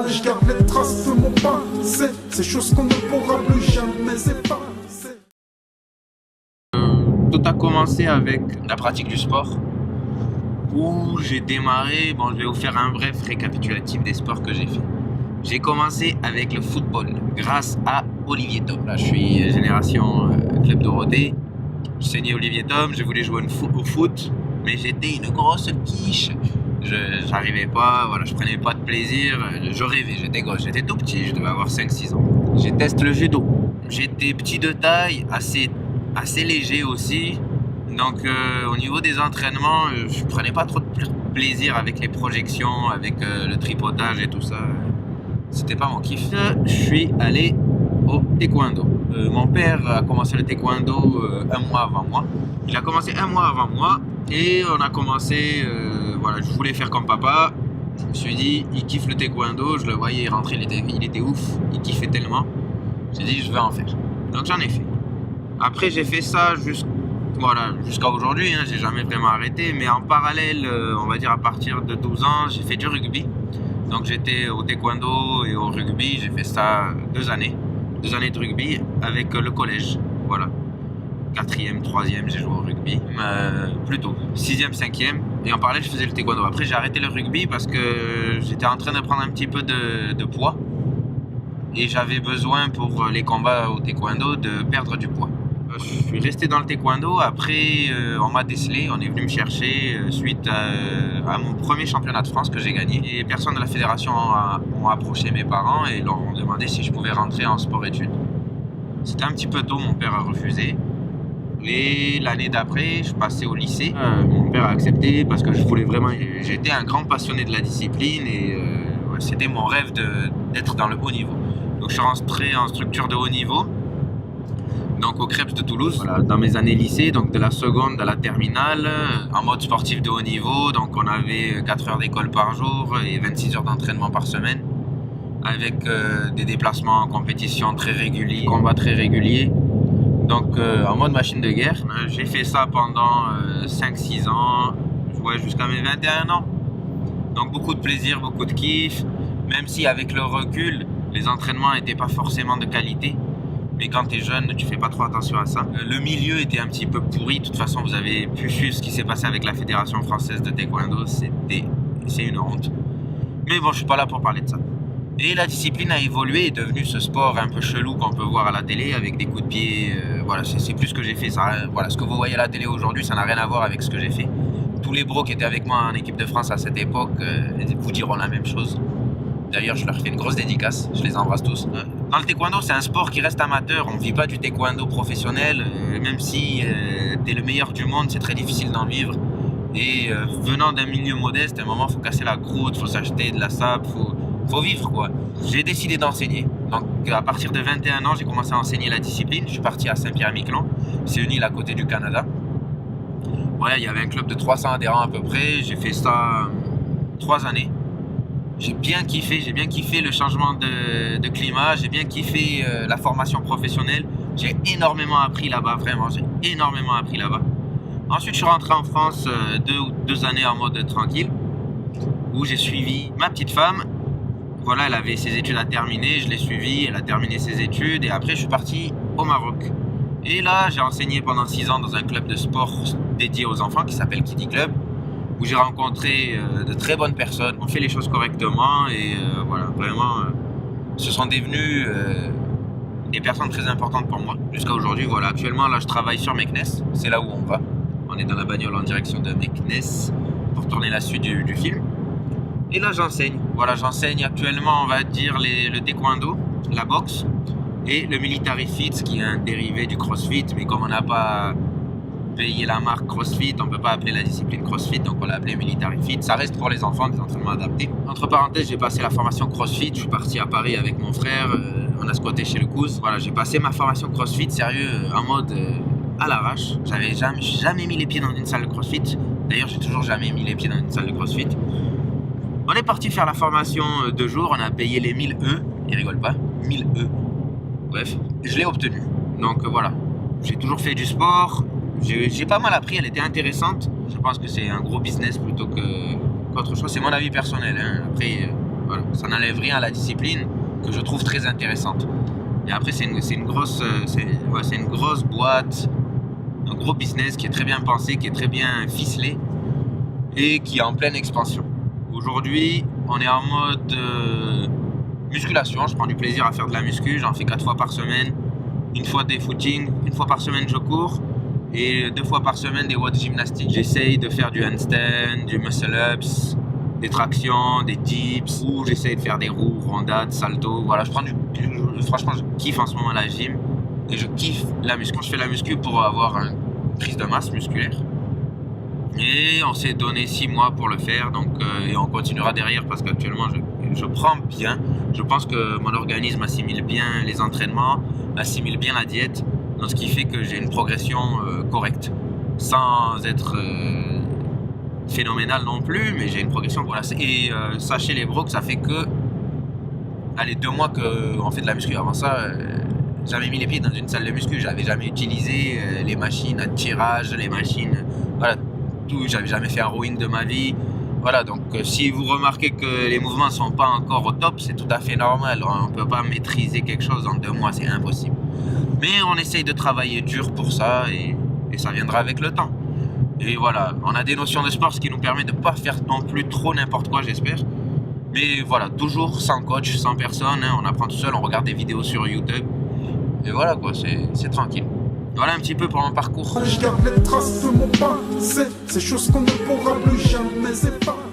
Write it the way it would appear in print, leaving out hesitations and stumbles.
Je garde les traces de mon passé, ces choses qu'on ne pourra plus jamais effacer. Tout a commencé avec la pratique du sport, où j'ai démarré, je vais vous faire un bref récapitulatif des sports que j'ai fait. J'ai commencé avec le football, grâce à Olivier Tom. Là, je suis génération Club Dorothée. Je saignais Olivier Tom, je voulais jouer au foot, mais j'étais une grosse quiche. J'arrivais pas, je prenais pas de plaisir, je rêvais, j'étais gosse, j'étais tout petit, je devais avoir 5-6 ans. J'ai testé le judo. J'étais petit de taille, assez léger aussi. Donc au niveau des entraînements, je prenais pas trop de plaisir avec les projections, avec le tripotage et tout ça. C'était pas mon kiff. Je suis allé au taekwondo. Mon père a commencé le taekwondo un mois avant moi. Il a commencé un mois avant moi et on a commencé, je voulais faire comme papa. Je me suis dit, il kiffe le taekwondo, je le voyais rentrer, il était ouf, il kiffait tellement. J'ai dit, je vais en faire. Donc j'en ai fait. Après j'ai fait ça jusqu'à aujourd'hui, j'ai jamais vraiment arrêté. Mais en parallèle, on va dire à partir de 12 ans, j'ai fait du rugby. Donc j'étais au taekwondo et au rugby, j'ai fait ça 2 années. 2 années de rugby avec le collège, 4e, 3e, j'ai joué au rugby. Plutôt 6e, 5e. Et en parallèle, je faisais le taekwondo. Après, j'ai arrêté le rugby parce que j'étais en train de prendre un petit peu de poids. Et j'avais besoin pour les combats au taekwondo de perdre du poids. Je suis resté dans le taekwondo. Après, on m'a décelé, on est venu me chercher suite à mon premier championnat de France que j'ai gagné. Et les personnes de la fédération ont approché mes parents et leur ont demandé si je pouvais rentrer en sport-études. C'était un petit peu tôt, mon père a refusé. Et l'année d'après, je passais au lycée. Mon père a accepté parce que je voulais vraiment... J'étais un grand passionné de la discipline et c'était mon rêve d'être dans le haut niveau. Donc je suis rentré en structure de haut niveau. Donc au Crêpes de Toulouse, dans mes années lycée, donc de la seconde à la terminale, en mode sportif de haut niveau. Donc on avait 4 heures d'école par jour et 26 heures d'entraînement par semaine, avec des déplacements en compétition très réguliers, combats très réguliers. Donc en mode machine de guerre. J'ai fait ça pendant 5-6 ans, jusqu'à mes 21 ans. Donc beaucoup de plaisir, beaucoup de kiff, même si avec le recul, les entraînements n'étaient pas forcément de qualité. Mais quand tu es jeune, tu fais pas trop attention à ça. Le milieu était un petit peu pourri. De toute façon, vous avez pu suivre ce qui s'est passé avec la Fédération française de taekwondo. C'est une honte. Mais bon, je suis pas là pour parler de ça. Et la discipline a évolué et est devenue ce sport un peu chelou qu'on peut voir à la télé avec des coups de pied. C'est plus ce que j'ai fait. Ça, ce que vous voyez à la télé aujourd'hui, ça n'a rien à voir avec ce que j'ai fait. Tous les bros qui étaient avec moi en équipe de France à cette époque vous diront la même chose. D'ailleurs, je leur fais une grosse dédicace, je les embrasse tous. Dans le taekwondo, c'est un sport qui reste amateur, on ne vit pas du taekwondo professionnel. Même si tu es le meilleur du monde, c'est très difficile d'en vivre. Et venant d'un milieu modeste, à un moment, il faut casser la croûte, il faut s'acheter de la sable, faut vivre quoi. J'ai décidé d'enseigner. Donc à partir de 21 ans, j'ai commencé à enseigner la discipline. Je suis parti à Saint-Pierre-et-Miquelon, c'est une île à côté du Canada. Il y avait un club de 300 adhérents à peu près, j'ai fait ça 3 années. J'ai bien kiffé le changement de climat, j'ai bien kiffé la formation professionnelle. J'ai énormément appris là-bas, vraiment, j'ai énormément appris là-bas. Ensuite, je suis rentré en France 2 années en mode tranquille, où j'ai suivi ma petite femme. Elle avait ses études à terminer, je l'ai suivie, elle a terminé ses études et après je suis parti au Maroc. Et là, j'ai enseigné pendant 6 ans dans un club de sport dédié aux enfants qui s'appelle Kiddie Club, où j'ai rencontré de très bonnes personnes, on fait les choses correctement et vraiment, ce sont devenus des personnes très importantes pour moi. Jusqu'à aujourd'hui, actuellement, là, je travaille sur Meknès, c'est là où on va. On est dans la bagnole en direction de Meknès pour tourner la suite du film. Et là, j'enseigne. J'enseigne actuellement, on va dire, le taekwondo, la boxe et le military fit, qui est un dérivé du crossfit, mais comme on n'a pas payer la marque CrossFit, on ne peut pas appeler la discipline CrossFit, donc on l'a appelé Military Fit. Ça reste pour les enfants, des entraînements adaptés. Entre parenthèses, j'ai passé la formation CrossFit, je suis parti à Paris avec mon frère, on a squatté chez le Cousse. J'ai passé ma formation CrossFit, sérieux, en mode à l'arrache. J'avais jamais mis les pieds dans une salle de CrossFit. D'ailleurs, j'ai toujours jamais mis les pieds dans une salle de CrossFit. On est parti faire la formation 2 jours, on a payé les 1000 E, ils rigolent pas, 1000 E. Bref, je l'ai obtenu. Donc j'ai toujours fait du sport. J'ai pas mal appris, elle était intéressante. Je pense que c'est un gros business plutôt qu'autre chose. C'est mon avis personnel. Après, Voilà. Ça n'enlève rien à la discipline que je trouve très intéressante. Et après, c'est une grosse boîte, un gros business qui est très bien pensé, qui est très bien ficelé et qui est en pleine expansion. Aujourd'hui, on est en mode musculation. Je prends du plaisir à faire de la muscu. J'en fais 4 fois par semaine. Une fois des footings, une fois par semaine je cours et 2 fois par semaine des watts gymnastiques. J'essaye de faire du handstand, du muscle-ups, des tractions, des dips, ou j'essaye de faire des roues, rondades, salto. Voilà, franchement, je kiffe en ce moment la gym et je kiffe la muscu. Je fais la muscu pour avoir une prise de masse musculaire. Et on s'est donné 6 mois pour le faire, donc et on continuera derrière parce qu'actuellement je prends bien. Je pense que mon organisme assimile bien les entraînements, assimile bien la diète, donc ce qui fait que j'ai une progression correcte, sans être phénoménal non plus, mais j'ai une progression voilà. Et sachez les bros que ça fait que 2 mois qu'on fait de la muscu. Avant ça, j'avais mis les pieds dans une salle de muscu, j'avais jamais utilisé les machines à tirage, les machines, voilà, tout, j'avais jamais fait un rowing de ma vie. Voilà, donc si vous remarquez que les mouvements sont pas encore au top, c'est tout à fait normal. On ne peut pas maîtriser quelque chose en 2 mois, c'est impossible. Mais on essaye de travailler dur pour ça et ça viendra avec le temps. Et voilà, on a des notions de sport, ce qui nous permet de ne pas faire non plus trop n'importe quoi, j'espère. Mais voilà, toujours sans coach, sans personne, hein, on apprend tout seul, on regarde des vidéos sur YouTube. Et voilà quoi, c'est tranquille. Voilà un petit peu pour mon parcours. Je garde les traces de mon passé, ces choses qu'on ne pourra plus jamais effacer.